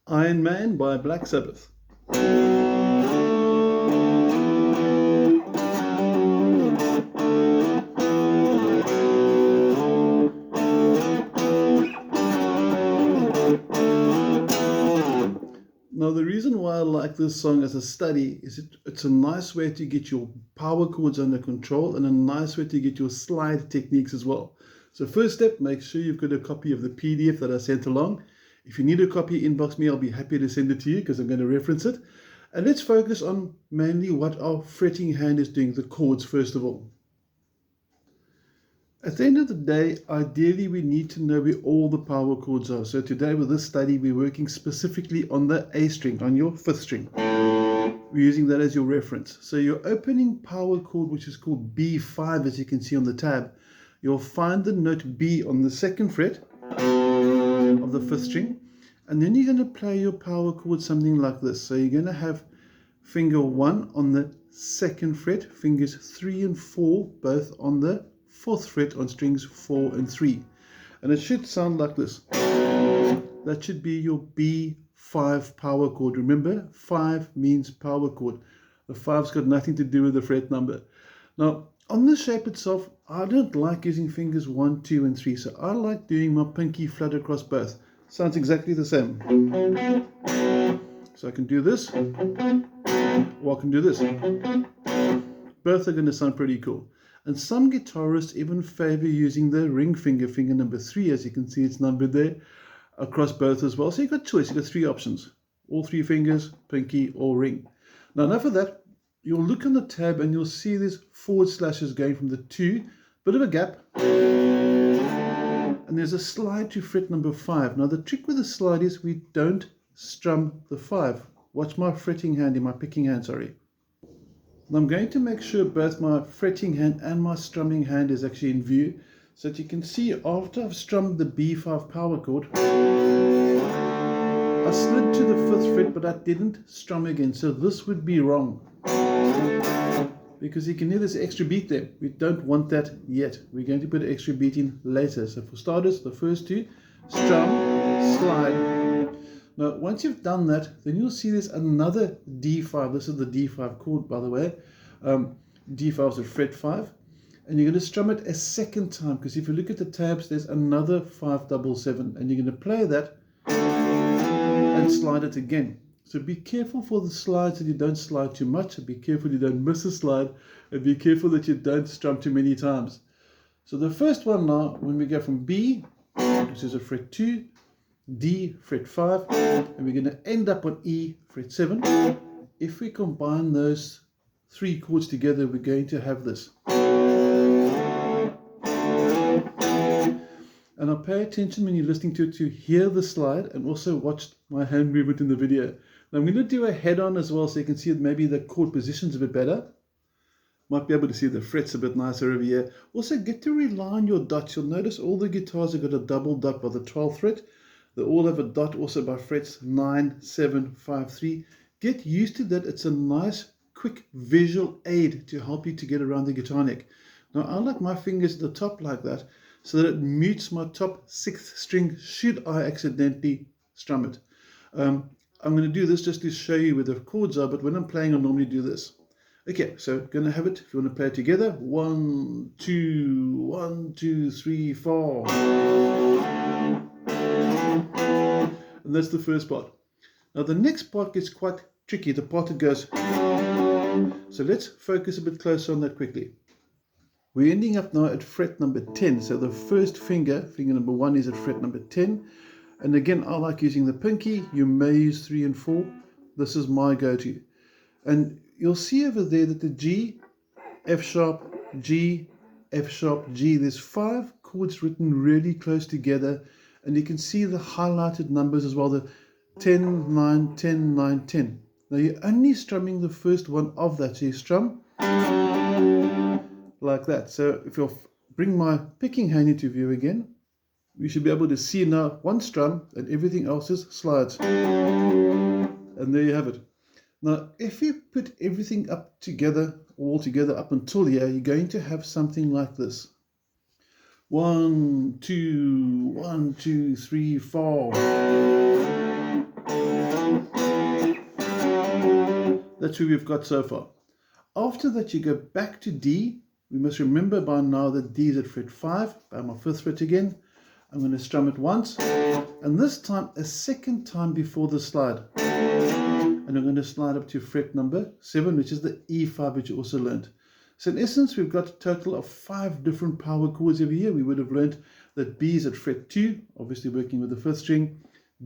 Iron Man by Black Sabbath. Now, the reason why I like this song as a study is it's a nice way to get your power chords under control and a nice way to get your slide techniques as well. So first step, make sure you've got a copy of the PDF that I sent along. If you need a copy, inbox me. I'll be happy to send it to you because I'm going to reference it. And let's focus on mainly what our fretting hand is doing, the chords first of all. At the end of the day, ideally we need to know where all the power chords are. So today with this study, we're working specifically on the A string, on your 5th string. We're using that as your reference. So your opening power chord, which is called B5, as you can see on the tab, you'll find the note B on the 2nd fret of the 5th string. And then you're going to play your power chord something like this. So you're going to have finger 1 on the 2nd fret, fingers 3 and 4 both on the 4th fret on strings 4 and 3. And it should sound like this. That should be your B5 power chord. Remember, 5 means power chord. The 5's got nothing to do with the fret number. Now, on the shape itself, I don't like using fingers 1, 2, and 3. So I like doing my pinky flat across both. Sounds exactly the same. So I can do this, or I can do this. Both are going to sound pretty cool. And some guitarists even favor using the ring finger, finger number 3, as you can see it's numbered there, across both as well. So you've got choice, you've got 3 options. All 3 fingers, pinky or ring. Now enough of that, you'll look on the tab and you'll see these forward slashes going from the 2, bit of a gap, and there's a slide to fret number 5. Now the trick with the slide is we don't strum the 5. Watch my fretting hand, my picking hand, sorry. Now I'm going to make sure both my fretting hand and my strumming hand is actually in view, so that you can see after I've strummed the B5 power chord, I slid to the 5th fret, but I didn't strum again, so this would be wrong. Because you can hear this extra beat there. We don't want that yet. We're going to put an extra beat in later. So for starters, the first 2, strum, slide. Now, once you've done that, then you'll see there's another D5. This is the D5 chord, by the way. D5 is a fret 5. And you're going to strum it a second time, because if you look at the tabs, there's another 577. And you're going to play that and slide it again. So be careful for the slides that you don't slide too much, and be careful you don't miss a slide, and be careful that you don't strum too many times. So the first one now, when we go from B, which is a fret 2, D, fret 5, and we're going to end up on E, fret 7. If we combine those 3 chords together, we're going to have this. And now pay attention when you're listening to it to hear the slide, and also watch my hand movement in the video. Now I'm going to do a head-on as well, so you can see that maybe the chord position's a bit better. Might be able to see the frets a bit nicer over here. Also get to rely on your dots. You'll notice all the guitars have got a double dot by the 12th fret. They all have a dot also by frets 9, 7, 5, 3. Get used to that. It's a nice, quick visual aid to help you to get around the guitar neck. Now I like my fingers at the top like that, so that it mutes my top 6th string should I accidentally strum it. I'm going to do this just to show you where the chords are, but when I'm playing I normally do this. Okay, so going to have it, if you want to play it together, 1, 2, 1, 2, 3, 4. And that's the first part. Now the next part gets quite tricky, the part that goes. So let's focus a bit closer on that quickly. We're ending up now at fret number 10. So the first finger, finger number 1, is at fret number 10. And again, I like using the pinky. You may use 3 and 4. This is my go-to. And you'll see over there that the G, F sharp, G, F sharp, G. There's 5 chords written really close together. And you can see the highlighted numbers as well, the 10, 9, 10, 9, 10. Now you're only strumming the first one of that. So you strum like that. So if you'll bring my picking hand into view again, we should be able to see now one strum and everything else is slides. And there you have it. Now if you put everything up together, all together up until here, you're going to have something like this. 1, 2, 1, 2, 3, 4. that's who we've got so far. After that, you go back to D. We must remember by now that D is at fret 5, by my 5th fret again. I'm going to strum it once, and this time a second time before the slide. And I'm going to slide up to fret number 7, which is the E5, which you also learned. So in essence, we've got a total of 5 different power chords over here. We would have learned that B is at fret 2, obviously working with the 5th string.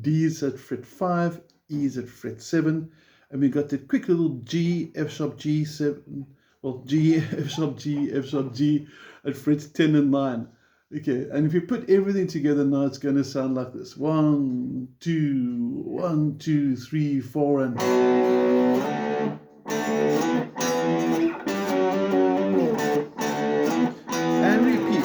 D is at fret 5, E is at fret 7, and we got the quick little G, F sharp G, 7, well, G, F sharp G, F sharp G at frets 10 and 9. Okay, and if you put everything together now, it's going to sound like this. 1, 2, 1, 2, 3, 4, and repeat.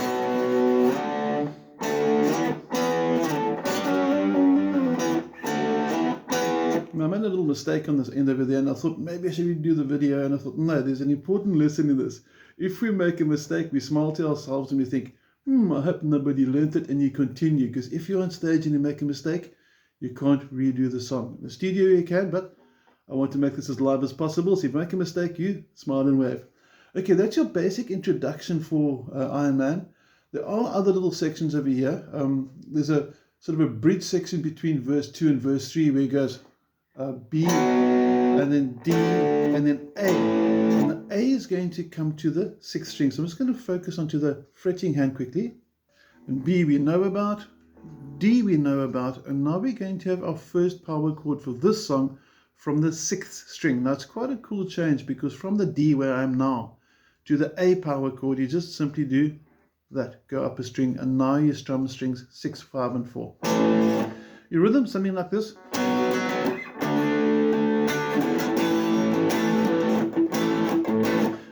Now, I made a little mistake on this end over there, and I thought maybe I should redo the video, and I thought, no, there's an important lesson in this. If we make a mistake, we smile to ourselves and we think, I hope nobody learnt it, and you continue, because if you're on stage and you make a mistake, you can't redo the song. In the studio you can, but I want to make this as live as possible, so if you make a mistake, you smile and wave. Okay, that's your basic introduction for Iron Man. There are other little sections over here. There's a sort of a bridge section between verse 2 and verse 3 where it goes B, and then D, and then A. And the A is going to come to the 6th string. So I'm just going to focus onto the fretting hand quickly. And B we know about, D we know about, and now we're going to have our first power chord for this song from the 6th string. Now it's quite a cool change, because from the D where I am now to the A power chord, you just simply do that, go up a string, and now you strum strings 6, 5, and 4. Your rhythm, something like this.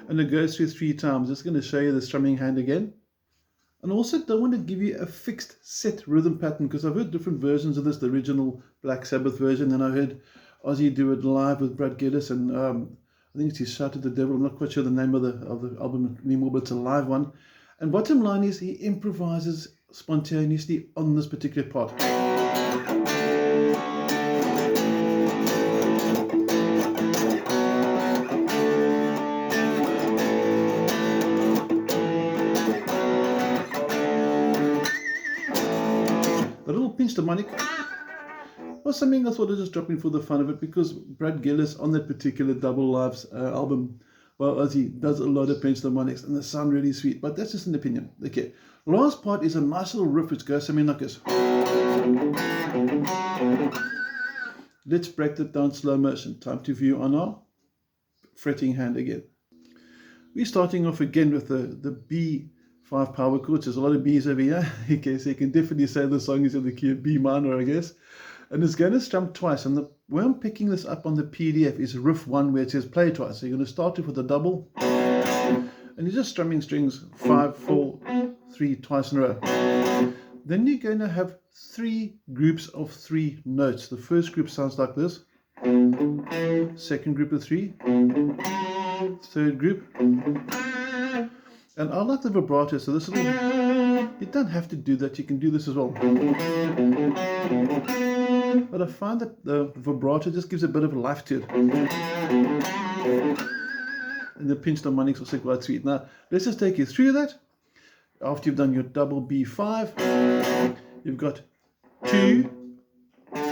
And it goes through 3 times. Just going to show you the strumming hand again. And also don't want to give you a fixed set rhythm pattern, because I've heard different versions of this, the original Black Sabbath version, and I heard Ozzy do it live with Brad Geddes, and I think it's his Shout at the Devil. I'm not quite sure the name of the album anymore, but it's a live one. And bottom line is he improvises spontaneously on this particular part. The little pinch harmonic was something I thought I'd just drop in for the fun of it, because Brad Gillis on that particular Double Lives album, well, Ozzy does a lot of pinch harmonics and they sound really sweet, but that's just an opinion. Okay, last part is a nice little riff which goes something like this. Let's break that down slow motion. Time to view on our fretting hand again. We're starting off again with the B5 power chords. There's a lot of B's over here. Okay, so you can definitely say the song is in the key of B minor, I guess. And it's going to strum twice. And the way I'm picking this up on the PDF is riff 1, where it says play twice. So you're going to start off with a double. And you're just strumming strings 5, 4, 3 twice in a row. Then you're going to have 3 groups of 3 notes. The first group sounds like this. Second group of 3. Third group. And I like the vibrato, so this little, you don't have to do that, you can do this as well. But I find that the vibrato just gives a bit of life to it. And the pinched harmonics also quite sweet. Now, let's just take you through that. After you've done your double B5, you've got 2,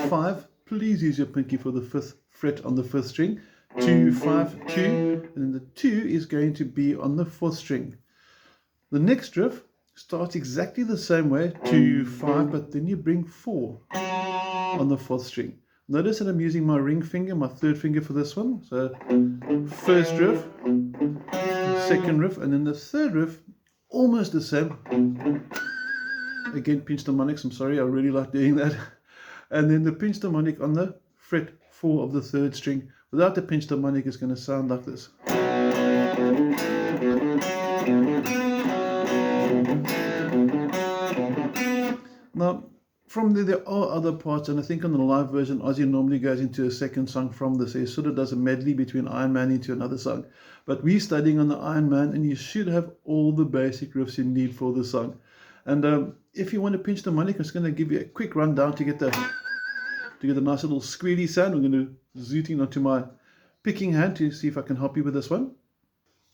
5. Please use your pinky for the 5th fret on the 5th string. 2, 5, 2. And then the 2 is going to be on the 4th string. The next riff starts exactly the same way, 2, 5, but then you bring 4 on the 4th string. Notice that I'm using my ring finger, my 3rd finger for this one. So first riff, second riff, and then the 3rd riff, almost the same. Again, pinched harmonics, I'm sorry, I really like doing that. And then the pinched harmonic on the fret 4 of the 3rd string. Without the pinched harmonic, it's going to sound like this. Now, from there are other parts, and I think on the live version, Ozzy normally goes into a second song from this. So he sort of does a medley between Iron Man into another song. But we're studying on the Iron Man, and you should have all the basic riffs you need for the song. And if you want to pinch the harmonic, I'm just going to give you a quick rundown to get the nice little squealy sound. I'm going to zoot in onto my picking hand to see if I can help you with this one.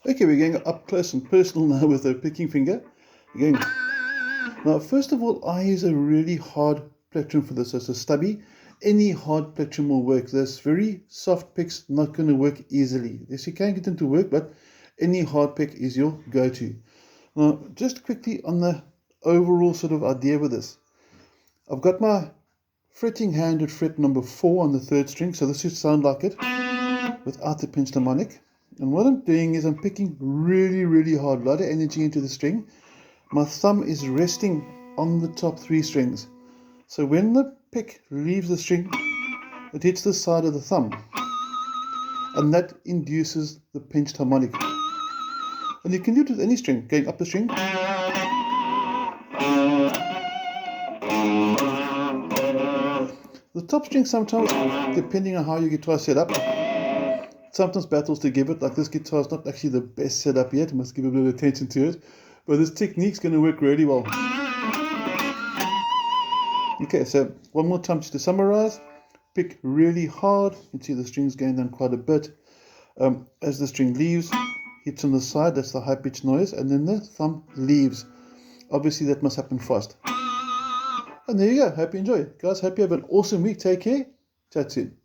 Okay, we're going up close and personal now with the picking finger. Again. Now, first of all, I use a really hard plectrum for this. It's a stubby. Any hard plectrum will work. This very soft pick's not going to work easily. Yes, you can get them to work, but any hard pick is your go-to. Now, just quickly on the overall sort of idea with this. I've got my fretting hand at fret number 4 on the 3rd string, so this should sound like it without the pinched harmonic. And what I'm doing is I'm picking really, really hard, a lot of energy into the string. My thumb is resting on the top 3 strings. So when the pick leaves the string, it hits the side of the thumb. And that induces the pinched harmonic. And you can do it with any string, going up the string. The top string sometimes, depending on how your guitar is set up, sometimes battles to give it. Like this guitar is not actually the best setup yet. Must give a bit of attention to it. But this technique's going to work really well. Okay, so one more time just to summarize. Pick really hard. You can see the string's going down quite a bit. As the string leaves, hits on the side, that's the high pitched noise, and then the thumb leaves. Obviously that must happen fast. And there you go. Hope you enjoy. Guys, hope you have an awesome week. Take care. Chat soon.